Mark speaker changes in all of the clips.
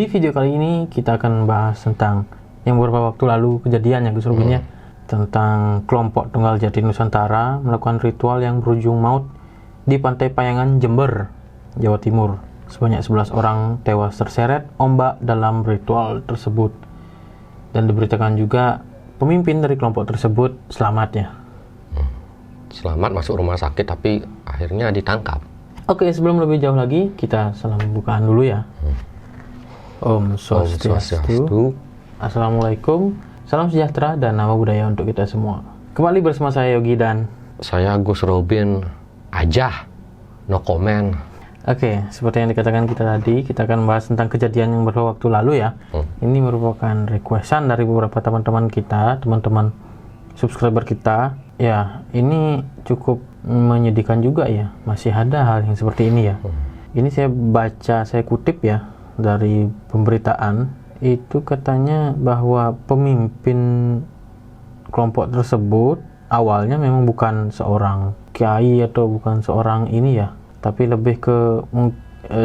Speaker 1: Di video kali ini kita akan membahas tentang yang beberapa waktu lalu kejadian ya Gus Rubin ya, tentang kelompok Tunggal Jati Nusantara melakukan ritual yang berujung maut di Pantai Payangan, Jember, Jawa Timur. Sebanyak 11 orang tewas terseret ombak dalam ritual tersebut. Dan diberitakan juga pemimpin dari kelompok tersebut selamat ya.
Speaker 2: Selamat masuk rumah sakit tapi akhirnya ditangkap.
Speaker 1: Oke, sebelum lebih jauh lagi kita salam pembukaan dulu ya. Om Swastiastu. Assalamualaikum, salam sejahtera dan nama budaya untuk kita semua. Kembali bersama saya Yogi dan
Speaker 2: saya Gus Robin aja, no comment.
Speaker 1: Oke, seperti yang dikatakan kita tadi, kita akan membahas tentang kejadian yang beberapa waktu lalu ya. Ini merupakan requestan dari beberapa teman-teman kita, teman-teman subscriber kita. Ya, ini cukup menyedihkan juga ya. Masih ada hal yang seperti ini ya. Ini saya kutip ya dari pemberitaan. Itu katanya bahwa pemimpin kelompok tersebut awalnya memang bukan seorang kiai atau bukan seorang ini ya, tapi lebih ke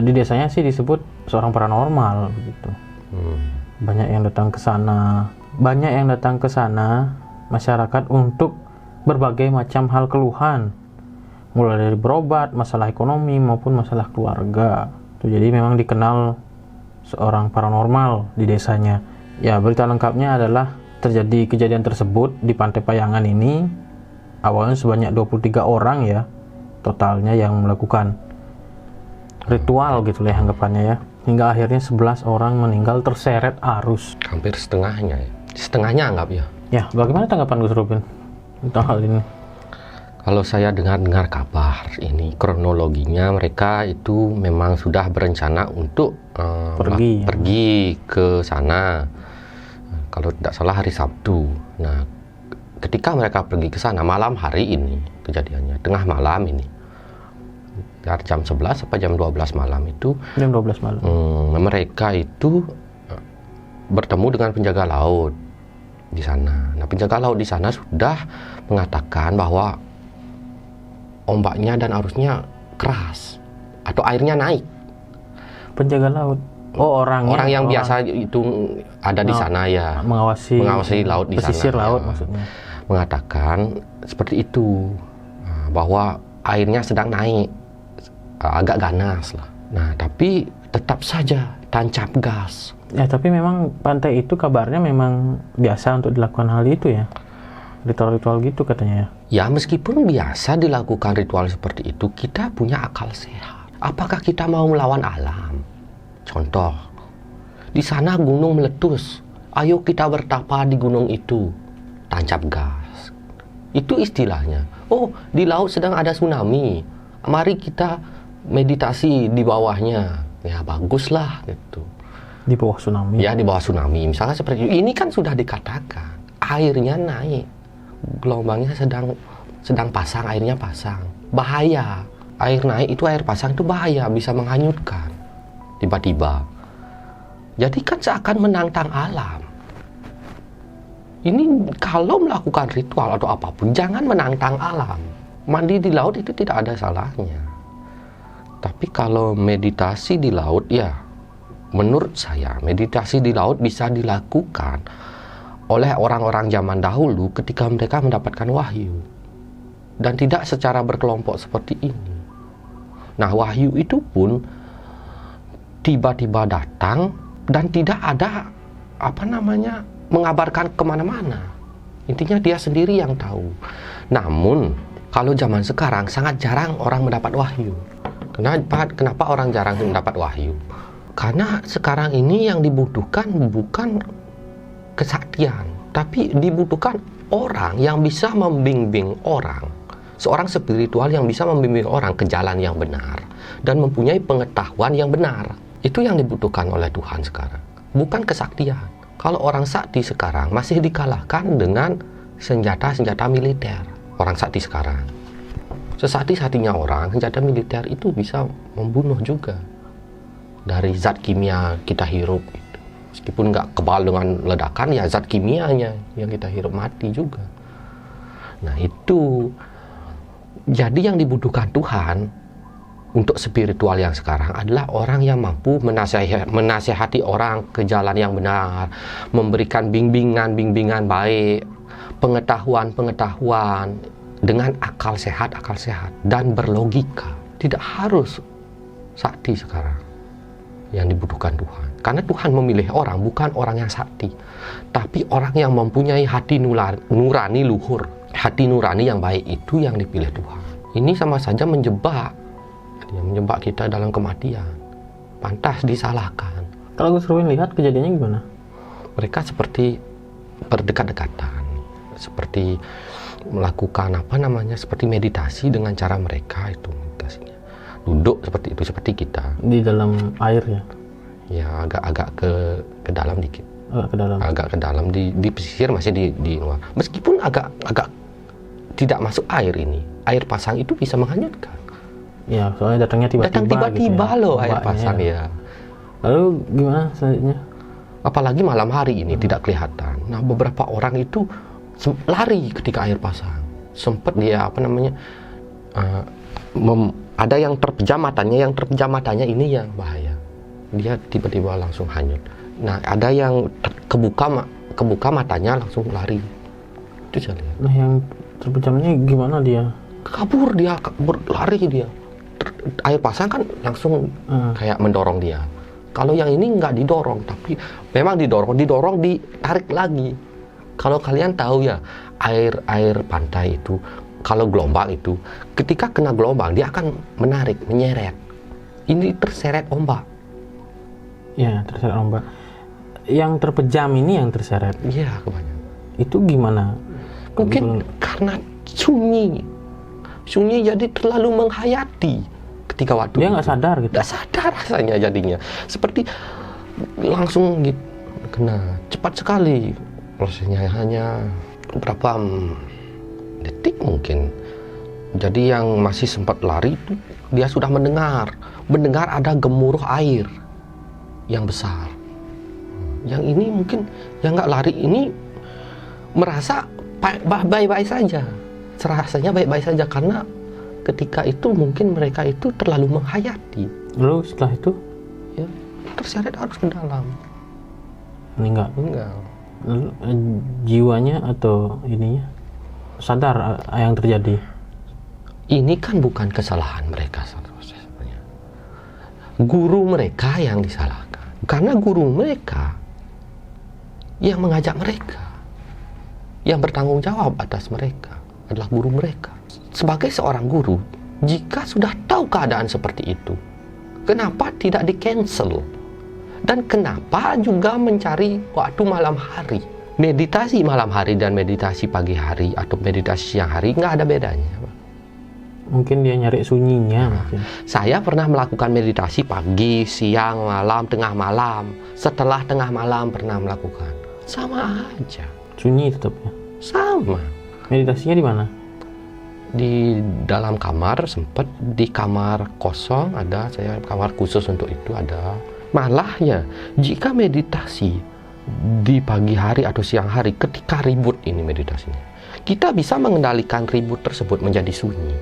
Speaker 1: di desanya sih disebut seorang paranormal begitu. Banyak yang datang ke sana masyarakat untuk berbagai macam hal keluhan, mulai dari berobat, masalah ekonomi maupun masalah keluarga. Jadi memang dikenal seorang paranormal di desanya. Ya, berita lengkapnya adalah terjadi kejadian tersebut di Pantai Payangan ini. Awalnya sebanyak 23 orang ya totalnya yang melakukan ritual gitu lah anggapannya ya. Hingga akhirnya 11 orang meninggal terseret arus.
Speaker 2: Hampir setengahnya ya. Setengahnya anggap ya.
Speaker 1: Ya, bagaimana tanggapan Gus Robin tentang hal ini?
Speaker 2: Kalau saya dengar kabar ini, kronologinya mereka itu memang sudah berencana untuk pergi ke sana. Kalau tidak salah hari Sabtu. Nah, ketika mereka pergi ke sana malam hari ini kejadiannya, tengah malam ini. Dari jam 11 sampai jam 12 malam itu.
Speaker 1: Jam 12 malam.
Speaker 2: Mereka itu bertemu dengan penjaga laut di sana. Nah, penjaga laut di sana sudah mengatakan bahwa ombaknya dan arusnya keras atau airnya naik.
Speaker 1: Penjaga laut. Oh, orang
Speaker 2: yang biasa itu ada di sana ya, mengawasi laut di
Speaker 1: pesisir
Speaker 2: sana.
Speaker 1: Laut
Speaker 2: ya,
Speaker 1: maksudnya.
Speaker 2: Mengatakan seperti itu, bahwa airnya sedang naik, agak ganas lah. Nah, tapi tetap saja tancap gas.
Speaker 1: Ya, tapi memang pantai itu kabarnya memang biasa untuk dilakukan hal itu ya. Ritual-ritual gitu katanya ya.
Speaker 2: Ya, meskipun biasa dilakukan ritual seperti itu, kita punya akal sehat. Apakah kita mau melawan alam? Contoh, di sana gunung meletus. Ayo kita bertapa di gunung itu. Tancap gas. Itu istilahnya. Oh, di laut sedang ada tsunami. Mari kita meditasi di bawahnya. Ya, baguslah gitu.
Speaker 1: Di bawah tsunami?
Speaker 2: Ya, di bawah tsunami. Misalnya seperti itu. Ini kan sudah dikatakan. Airnya naik. Gelombangnya sedang pasang, airnya pasang. Bahaya. Air naik itu, air pasang itu bahaya, bisa menghanyutkan tiba-tiba. Jadi kan seakan menantang alam. Ini kalau melakukan ritual atau apapun, jangan menantang alam. Mandi di laut itu tidak ada salahnya. Tapi kalau meditasi di laut, ya menurut saya meditasi di laut bisa dilakukan oleh orang-orang zaman dahulu ketika mereka mendapatkan wahyu, dan tidak secara berkelompok seperti ini. Nah, wahyu itu pun tiba-tiba datang dan tidak ada mengabarkan kemana-mana. Intinya dia sendiri yang tahu. Namun kalau zaman sekarang sangat jarang orang mendapat wahyu. Kenapa orang jarang mendapat wahyu? Karena sekarang ini yang dibutuhkan bukan kesaktian, tapi dibutuhkan orang yang bisa membimbing orang, seorang spiritual yang bisa membimbing orang ke jalan yang benar dan mempunyai pengetahuan yang benar. Itu yang dibutuhkan oleh Tuhan sekarang, bukan kesaktian. Kalau orang sakti sekarang masih dikalahkan dengan senjata-senjata militer. Orang sakti sekarang, sesakti-saktinya orang, senjata militer itu bisa membunuh juga. Dari zat kimia kita hirup, meskipun nggak kebal dengan ledakan, ya zat kimianya yang kita hirup mati juga. Nah, itu jadi yang dibutuhkan Tuhan untuk spiritual yang sekarang adalah orang yang mampu menasehati orang ke jalan yang benar, memberikan bimbingan baik, pengetahuan dengan akal sehat dan berlogika. Tidak harus sakti sekarang yang dibutuhkan Tuhan. Karena Tuhan memilih orang, bukan orang yang sakti, tapi orang yang mempunyai hati nurani luhur. Hati nurani yang baik itu yang dipilih Tuhan. Ini sama saja menjebak kita dalam kematian. Pantas disalahkan.
Speaker 1: Kalau Gus Ruwin lihat kejadiannya gimana?
Speaker 2: Mereka seperti berdekat-dekatan, seperti melakukan seperti meditasi dengan cara mereka itu meditasinya. Duduk seperti itu, seperti kita.
Speaker 1: Di dalam air ya?
Speaker 2: Ya, agak ke dalam dikit. Agak ke dalam di pesisir, masih di luar. Meskipun agak tidak masuk air ini. Air pasang itu bisa menghanyutkan.
Speaker 1: Ya, soalnya datang tiba-tiba
Speaker 2: gitu ya. Loh air pasang ya.
Speaker 1: Lalu gimana selanjutnya?
Speaker 2: Apalagi malam hari ini tidak kelihatan. Nah, beberapa orang itu lari ketika air pasang. Sempat dia ada yang terpejam matanya, ini yang bahaya. Dia tiba-tiba langsung hanyut. Nah, ada yang kebuka matanya langsung lari. Itu saya lihat.
Speaker 1: Nah, yang terpejamnya gimana dia?
Speaker 2: Kabur, lari dia. Air pasang kan langsung kayak mendorong dia. Kalau yang ini nggak didorong, tapi memang didorong ditarik lagi. Kalau kalian tahu ya, air pantai itu kalau gelombang itu ketika kena gelombang dia akan menyeret. Ini terseret ombak.
Speaker 1: Ya, terseret ombak. Yang terpejam ini yang terseret.
Speaker 2: Iya, kebanyakan.
Speaker 1: Itu gimana?
Speaker 2: Mungkin karena sunyi jadi terlalu menghayati ketika waktu
Speaker 1: dia nggak sadar gitu.
Speaker 2: Nggak sadar rasanya jadinya. Seperti langsung gitu kena. Cepat sekali prosesnya, hanya beberapa detik mungkin. Jadi yang masih sempat lari itu dia sudah mendengar ada gemuruh air yang besar. Yang ini mungkin yang nggak lari ini merasa baik-baik saja. Rasanya baik-baik saja karena ketika itu mungkin mereka itu terlalu menghayati.
Speaker 1: Lalu setelah itu
Speaker 2: ya terseret harus ke dalam.
Speaker 1: Meninggal. Lalu jiwanya atau ininya sadar yang terjadi?
Speaker 2: Ini kan bukan kesalahan mereka sebenarnya. Guru mereka yang disalahkan. Karena guru mereka yang mengajak mereka, yang bertanggung jawab atas mereka adalah guru mereka. Sebagai seorang guru, jika sudah tahu keadaan seperti itu, kenapa tidak di-cancel? Dan kenapa juga mencari waktu malam hari? Meditasi malam hari dan meditasi pagi hari atau meditasi siang hari nggak ada bedanya.
Speaker 1: Mungkin dia nyari sunyinya. Mungkin.
Speaker 2: Saya pernah melakukan meditasi pagi, siang, malam, tengah malam. Setelah tengah malam pernah melakukan. Sama aja.
Speaker 1: Sunyi tetapnya?
Speaker 2: Sama.
Speaker 1: Meditasinya di mana?
Speaker 2: Di dalam kamar, sempat di kamar kosong ada, saya kamar khusus untuk itu ada. Malahnya, jika meditasi di pagi hari atau siang hari, ketika ribut ini meditasinya, kita bisa mengendalikan ribut tersebut menjadi sunyi.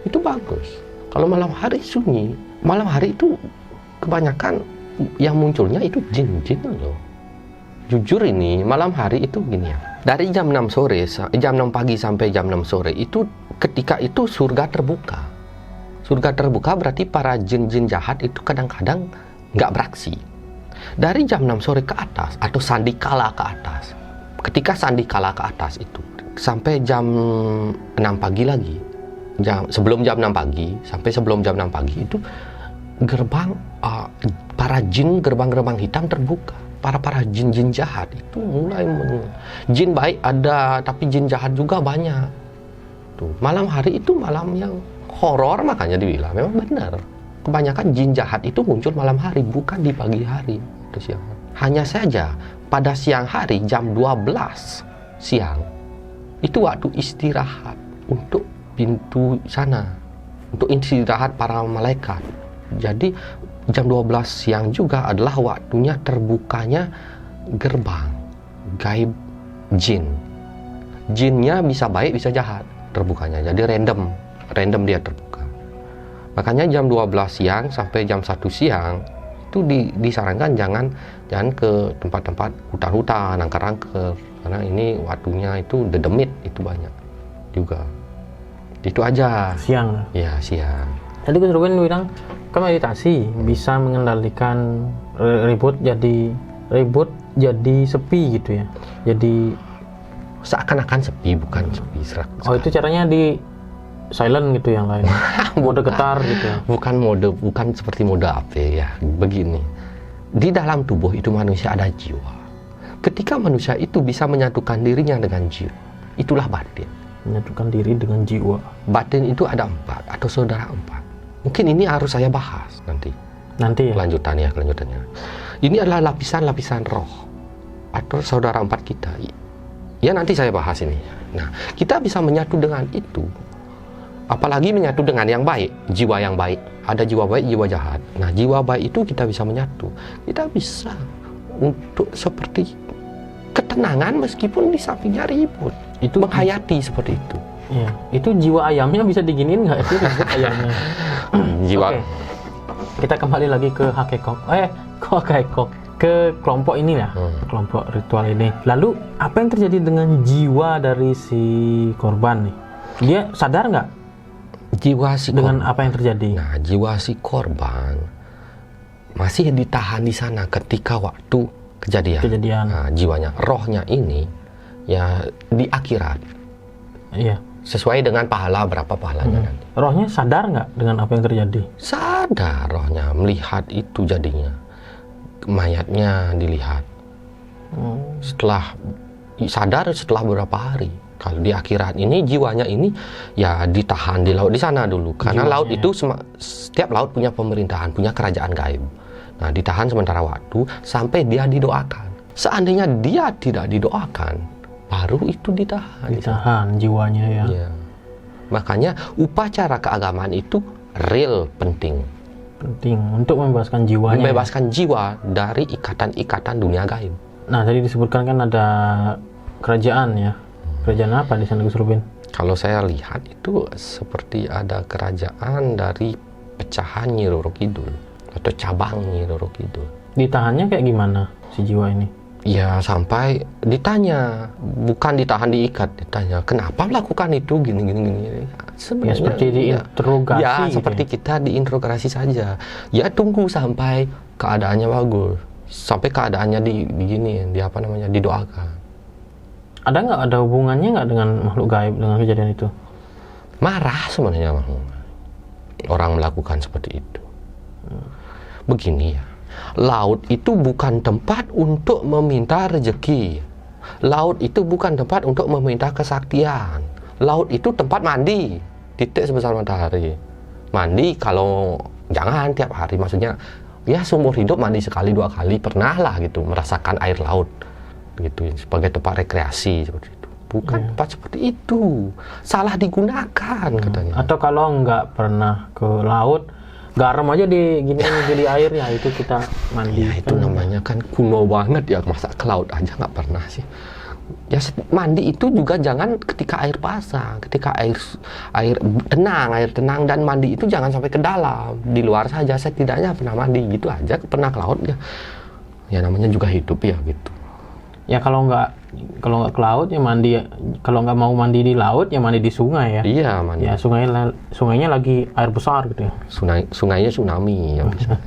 Speaker 2: Itu bagus. Kalau malam hari sunyi, malam hari itu kebanyakan yang munculnya itu jin-jin loh. Jujur ini, malam hari itu gini ya. Dari jam 6 pagi sampai jam 6 sore itu ketika itu surga terbuka. Surga terbuka berarti para jin-jin jahat itu kadang-kadang nggak beraksi. Dari jam 6 sore ke atas atau sandikala ke atas. Ketika sandikala ke atas itu sampai jam 6 pagi lagi. Sebelum jam 6 pagi sampai sebelum jam 6 pagi itu gerbang para jin, gerbang-gerbang hitam terbuka. Para jin-jin jahat itu mulai jin baik ada, tapi jin jahat juga banyak. Tuh, malam hari itu malam yang horor, makanya dibilang memang benar. Kebanyakan jin jahat itu muncul malam hari, bukan di pagi hari atau siang hari. Hanya saja pada siang hari jam 12 siang itu waktu istirahat untuk pintu sana, untuk istirahat para malaikat. Jadi jam 12 siang juga adalah waktunya terbukanya gerbang gaib jin. Jinnya bisa baik bisa jahat terbukanya. Jadi random dia terbuka. Makanya jam 12 siang sampai jam 1 siang itu disarankan jangan ke tempat-tempat hutan-hutan, angker-angker, karena ini waktunya itu dedemit itu banyak juga. Itu aja.
Speaker 1: Siang.
Speaker 2: Ya, siang.
Speaker 1: Tadi Gus Ruben bilang kan meditasi bisa mengendalikan ribut jadi sepi gitu ya. Jadi
Speaker 2: Seakan-akan sepi, bukan sepi serak.
Speaker 1: oh itu caranya di silent gitu yang lain. Mode getar gitu ya.
Speaker 2: Bukan seperti mode HP ya. Begini. Di dalam tubuh itu manusia ada jiwa. Ketika manusia itu bisa menyatukan dirinya dengan jiwa, itulah batin.
Speaker 1: Menyatukan diri dengan jiwa.
Speaker 2: Batin itu ada 4 atau saudara 4. Mungkin ini harus saya bahas nanti
Speaker 1: Nanti ya.
Speaker 2: kelanjutannya. Ini adalah lapisan-lapisan roh atau saudara 4 kita. Ya nanti saya bahas ini. Nah, kita bisa menyatu dengan itu. Apalagi menyatu dengan yang baik, jiwa yang baik. Ada jiwa baik, jiwa jahat. Nah, jiwa baik itu kita bisa menyatu. Kita bisa untuk seperti ketenangan meskipun di sampingnya ribut. Itu menghayati seperti itu.
Speaker 1: Iya, itu jiwa ayamnya bisa diginiin nggak itu ribut ayamnya?
Speaker 2: Jiwa.
Speaker 1: Oke. Kita kembali lagi ke hakekok. Kok hakekok? Ke kelompok ini ya, kelompok ritual ini. Lalu apa yang terjadi dengan jiwa dari si korban nih? Dia sadar nggak
Speaker 2: Jiwa si
Speaker 1: dengan apa yang terjadi?
Speaker 2: Nah, jiwa si korban masih ditahan di sana ketika waktu kejadian. Nah, jiwanya, rohnya ini ya di akhirat.
Speaker 1: Iya.
Speaker 2: Sesuai dengan pahala, berapa pahalanya nanti.
Speaker 1: Rohnya sadar nggak dengan apa yang terjadi?
Speaker 2: Sadar rohnya melihat itu jadinya. Mayatnya dilihat. Setelah sadar setelah beberapa hari. Kalau di akhirat ini jiwanya ini ya ditahan di laut di sana dulu karena jiwanya, laut itu setiap laut punya pemerintahan, punya kerajaan gaib. Nah, ditahan sementara waktu sampai dia didoakan. Seandainya dia tidak didoakan, baru itu ditahan.
Speaker 1: Ditahan jiwanya ya.
Speaker 2: Ya. Makanya upacara keagamaan itu real penting
Speaker 1: untuk membebaskan jiwanya.
Speaker 2: Membebaskan jiwa dari ikatan-ikatan dunia gaib.
Speaker 1: Nah, tadi disebutkan kan ada kerajaan ya. Kerajaan apa di sana Gus Ruben?
Speaker 2: Kalau saya lihat itu seperti ada kerajaan dari pecahan Nyi Roro Kidul atau cabang Nyi Roro Kidul.
Speaker 1: Ditahannya kayak gimana si jiwa ini?
Speaker 2: Ya sampai ditanya, bukan ditahan diikat, ditanya kenapa melakukan itu gini.
Speaker 1: Sebenarnya ya, seperti diinterogasi.
Speaker 2: Ya
Speaker 1: gitu
Speaker 2: seperti
Speaker 1: ya?
Speaker 2: kita diinterogasi saja. Ya tunggu sampai keadaannya bagus, sampai keadaannya didoakan.
Speaker 1: Ada nggak ada hubungannya nggak dengan makhluk gaib dengan kejadian itu?
Speaker 2: Marah sebenarnya orang melakukan seperti itu. Begini ya, laut itu bukan tempat untuk meminta rezeki. Laut itu bukan tempat untuk meminta kesaktian. Laut itu tempat mandi, titik sebesar matahari. Mandi kalau jangan tiap hari, maksudnya ya seumur hidup mandi sekali 2 kali pernah lah gitu, merasakan air laut gitu sebagai tempat rekreasi seperti itu. Bukan tempat seperti itu, salah digunakan katanya.
Speaker 1: Atau kalau nggak pernah ke laut, garam aja jadi airnya itu kita mandi.
Speaker 2: Ya, itu namanya kan kuno banget ya, masa ke laut aja nggak pernah sih. Ya mandi itu juga jangan ketika air pasang, ketika air tenang dan mandi itu jangan sampai ke dalam, di luar saja. Setidaknya pernah mandi gitu aja, pernah ke laut ya namanya juga hidup ya gitu.
Speaker 1: Ya kalau nggak ke laut ya mandi, kalau nggak mau mandi di laut ya mandi di sungai ya.
Speaker 2: Iya, mandi.
Speaker 1: Ya sungainya lagi air besar gitu ya.
Speaker 2: Sungainya tsunami ya bisa.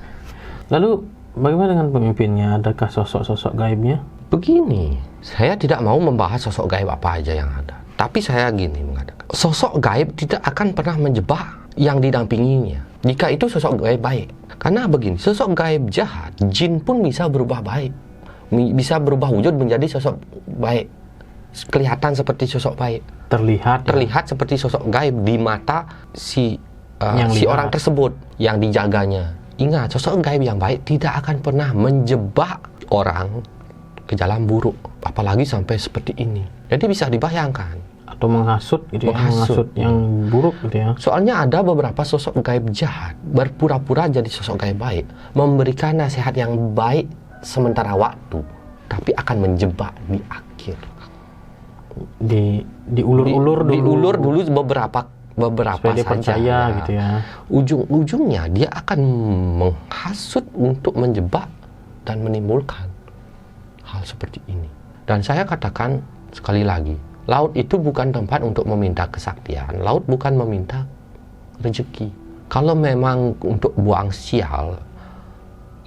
Speaker 1: Lalu bagaimana dengan pemimpinnya? Adakah sosok-sosok gaibnya?
Speaker 2: Begini, saya tidak mau membahas sosok gaib apa aja yang ada. Tapi saya gini mengatakan, sosok gaib tidak akan pernah menjebak yang didampinginya. Jika itu sosok gaib baik. Karena begini, sosok gaib jahat, jin pun bisa berubah baik. Bisa berubah wujud menjadi sosok baik, kelihatan seperti sosok baik, terlihat seperti sosok gaib di mata si orang tersebut yang dijaganya. Ingat, sosok gaib yang baik tidak akan pernah menjebak orang ke jalan buruk, apalagi sampai seperti ini. Jadi bisa dibayangkan.
Speaker 1: Atau menghasut gitu ya, menghasut yang buruk gitu ya.
Speaker 2: Soalnya ada beberapa sosok gaib jahat berpura-pura jadi sosok gaib baik, memberikan nasihat yang baik sementara waktu, tapi akan menjebak di akhir.
Speaker 1: Diulur dulu
Speaker 2: beberapa beberapa
Speaker 1: supaya dia
Speaker 2: saja
Speaker 1: percaya
Speaker 2: ya.
Speaker 1: gitu ya.
Speaker 2: Ujung-ujungnya dia akan menghasut untuk menjebak dan menimbulkan hal seperti ini. Dan saya katakan sekali lagi, laut itu bukan tempat untuk meminta kesaktian. Laut bukan meminta rezeki. Kalau memang untuk buang sial,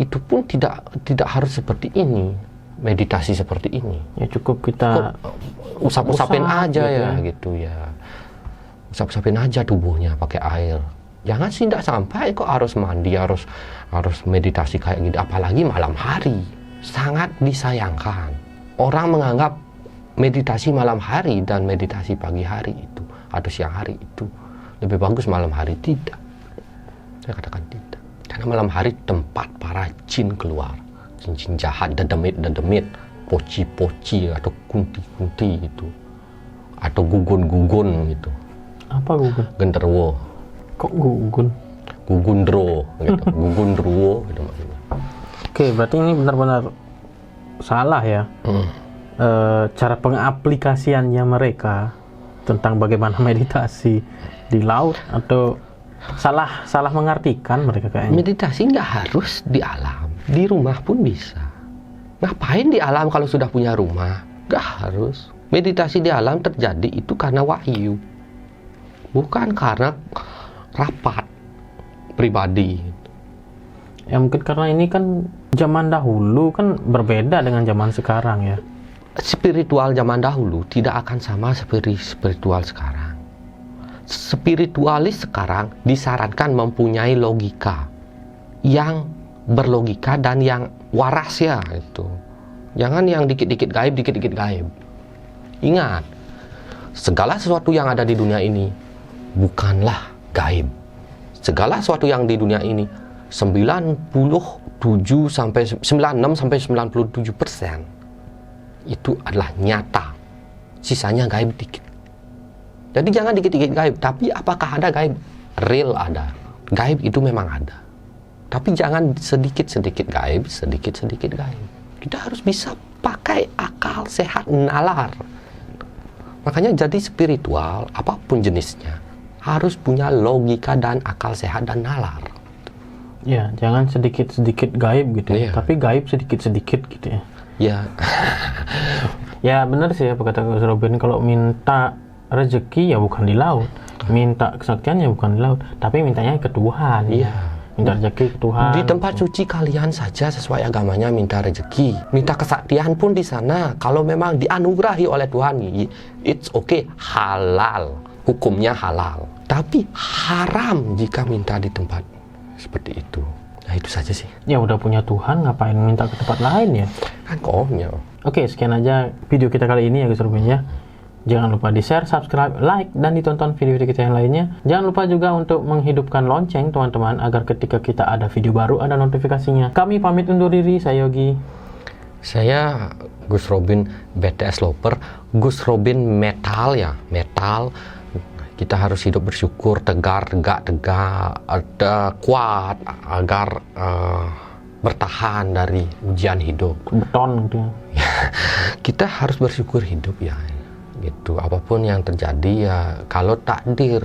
Speaker 2: itu pun tidak harus seperti ini. Meditasi seperti ini.
Speaker 1: Ya cukup kita
Speaker 2: usap-usapin aja
Speaker 1: gitu
Speaker 2: ya gitu ya. Usap-usapin aja tubuhnya pakai air. Jangan sih, tidak sampai kok harus mandi, harus meditasi kayak gitu. Apalagi malam hari. Sangat disayangkan. Orang menganggap meditasi malam hari dan meditasi pagi hari itu atau siang hari itu lebih bagus malam hari. Tidak. Saya katakan tidak. Karena malam hari tempat para jin keluar. Jin-jin jahat, dedemit, poci-poci atau kunti-kunti itu. Atau gugun-gugun gitu.
Speaker 1: Apa gugun?
Speaker 2: Genderuwo.
Speaker 1: Kok gugun?
Speaker 2: Gugundro gitu. Gugundruwo gitu maksudnya.
Speaker 1: Oke, berarti ini benar-benar salah ya. Cara pengaplikasiannya mereka tentang bagaimana meditasi di laut, atau salah mengartikan mereka kayaknya.
Speaker 2: Meditasi nggak harus di alam, di rumah pun bisa. Ngapain di alam kalau sudah punya rumah? Nggak harus. Meditasi di alam terjadi itu karena wahyu, bukan karena rapat pribadi.
Speaker 1: Ya mungkin karena ini kan zaman dahulu kan berbeda dengan zaman sekarang ya.
Speaker 2: Spiritual zaman dahulu tidak akan sama seperti spiritual sekarang. Spiritualis sekarang disarankan mempunyai logika yang berlogika dan yang waras ya itu. Jangan yang dikit-dikit gaib. Ingat, segala sesuatu yang ada di dunia ini bukanlah gaib. Segala sesuatu yang di dunia ini 96 sampai 97% itu adalah nyata. Sisanya gaib dikit. Jadi jangan dikit-dikit gaib, tapi apakah ada gaib? Real ada. Gaib itu memang ada. Tapi jangan sedikit-sedikit gaib, sedikit-sedikit gaib. Kita harus bisa pakai akal sehat nalar. Makanya jadi spiritual, apapun jenisnya, harus punya logika dan akal sehat dan nalar.
Speaker 1: Ya, jangan sedikit-sedikit gaib gitu ya.
Speaker 2: Iya.
Speaker 1: Tapi gaib sedikit-sedikit gitu ya.
Speaker 2: Ya,
Speaker 1: Ya benar sih apa kata Gus Robin, kalau minta rezeki ya bukan di laut, minta kesaktian ya bukan di laut, tapi mintanya ke Tuhan.
Speaker 2: iya.
Speaker 1: Minta rezeki ke Tuhan.
Speaker 2: Di tempat suci kalian saja sesuai agamanya minta rezeki, minta kesaktian pun di sana. Kalau memang dianugerahi oleh Tuhan, it's okay, halal, hukumnya halal. Tapi haram jika minta di tempat seperti itu. Nah itu saja sih.
Speaker 1: Ya udah punya Tuhan, ngapain minta ke tempat lain ya?
Speaker 2: Kan konyol.
Speaker 1: Oke, sekian aja video kita kali ini ya Gus Robin ya. Jangan lupa di share, subscribe, like, dan ditonton video-video kita yang lainnya. Jangan lupa juga untuk menghidupkan lonceng teman-teman, agar ketika kita ada video baru ada notifikasinya. Kami pamit undur diri, saya Yogi.
Speaker 2: Saya Gus Robin BTS Lover. Gus Robin metal ya, metal. Kita harus hidup bersyukur, tegar, kuat agar bertahan dari ujian hidup.
Speaker 1: Beton gitu ya.
Speaker 2: Kita harus bersyukur hidup ya. Gitu, apapun yang terjadi ya, kalau takdir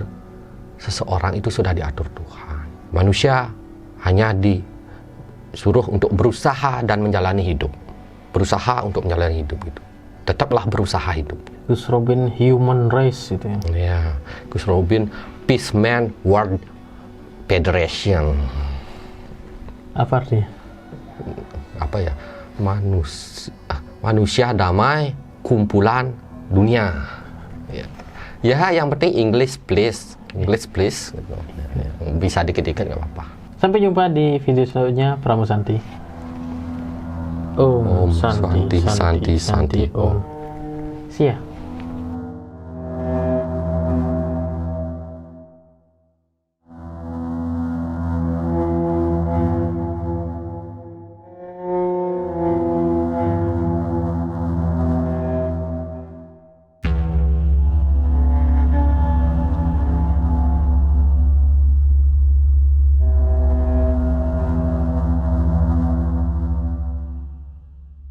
Speaker 2: seseorang itu sudah diatur Tuhan. Manusia hanya disuruh untuk berusaha dan menjalani hidup. Berusaha untuk menjalani hidup gitu. Tetaplah berusaha hidup.
Speaker 1: Gus Robin Human Race gitu ya.
Speaker 2: Ya, Gus Robin Peaceman World Federation.
Speaker 1: Apa artinya?
Speaker 2: Apa ya? Manusia damai kumpulan dunia. Ya, yang penting English please. Bisa dikit-dikit nggak apa-apa.
Speaker 1: Sampai jumpa di video selanjutnya. Pramusanti. Om Santi Om. See ya.